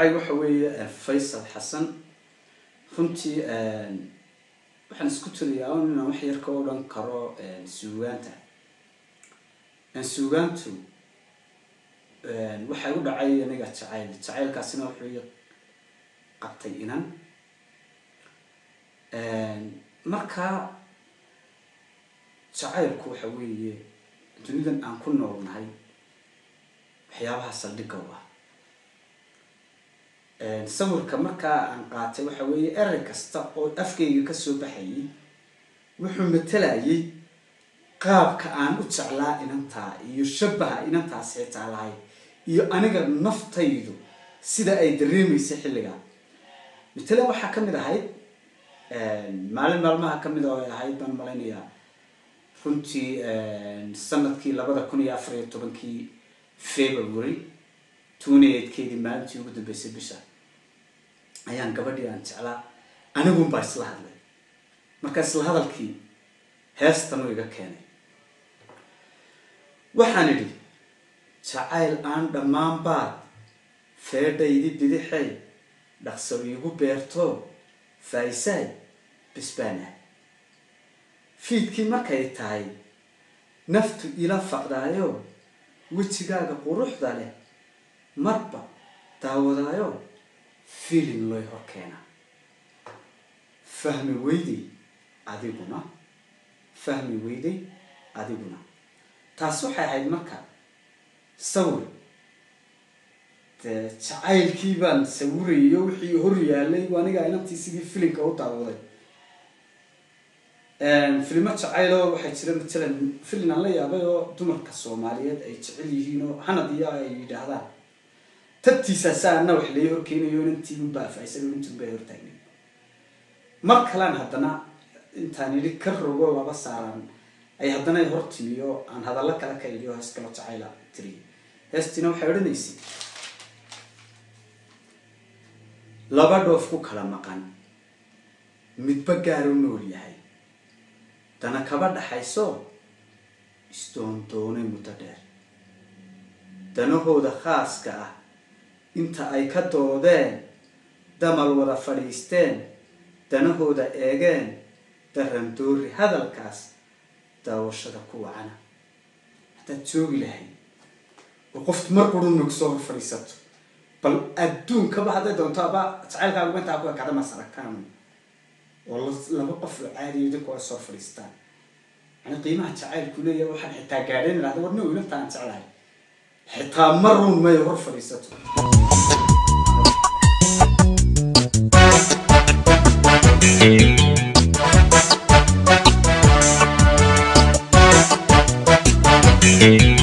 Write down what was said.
magacaygu waxa weeye Faysal Xasan runtii waxaan isku tiriyaa inaan wax yar ka oran karo suugaanta suugaantu waxa u dhacay aniga jacaylkaasina wuxuu qabtay inan marka jacaylku waxa weeye dunidan aan ku noolnahay waxyaabaha saldhigga ah sawirka marka aan qaatay waxa weeye eray kasta oo afkayga ka soo baxayay wuxuu matalayay qaabka aan u jeclaa inantaa iyo shabaha inantaas xitaa lahay iyo aniga naftaydu sida ay dareemayso xilliga matalan waxa kamid ahayd maalin maalmaha kamid oo ahayd baan malaynayaa runtii sanadkii 2014 February 28 maalintii ugu dambeysay bisha ayaan gabadhii aan jeclaa anigu baa isla hadlay marka isla hadalkii heestan uu iga keenay waxaan idhi jacayl aan dhammaan baad feedhaydi bidixay dhaqso igu beerto faysay bisbaana fiidkii markay tahay naftu ila faqdaayo wajigaaga quruxda leh marba daawadaayo feeling loo horkeena fahmi weydi adiguna taas waxay ahayd marka sawir jacaylkii baan sawirayo wixii hor yaalay aniga inantii sidii filimka u daawaday filmo jacaylo waxay jireen matalan film aan la yaabay oo dumarka Soomaaliyeed ay jecel yihiin oo hanadiya ay yiraahdaan tabtiisa saana wax la horkeenayo intii uu baafaysan intuu bay hortaagay markalan haddana intaan ili ka rogo laba saaran ay haddana hortimiyo aan hadalla kala ka iliyo iskala jacayla tiri heestina waxay odhanaysay laba dhoof ku kala maqan midba gaar u nool yahay dana kaba dhaxayso isdoontoonay muddo dheer danahooda khaaska ah inta ay ka doodeen damal wada fadhiisteen danahooda eegeen darandoori hadalkaas daawashada ku wacana hadaad joogi lahayd oo qoftu mar qurun soo hor fadhiisato bal adduunkaba hadday doonto aba jacaylkaagu intaa ku kacda masarkaan oo laba qof caadi ah soo fadhiistaan ana qiimaha jacaylku leeyahay waxaan xitaa gaadhin lahayd warna uu intaan jeclahay xitaa marun ma hor fadhiisato Thank you.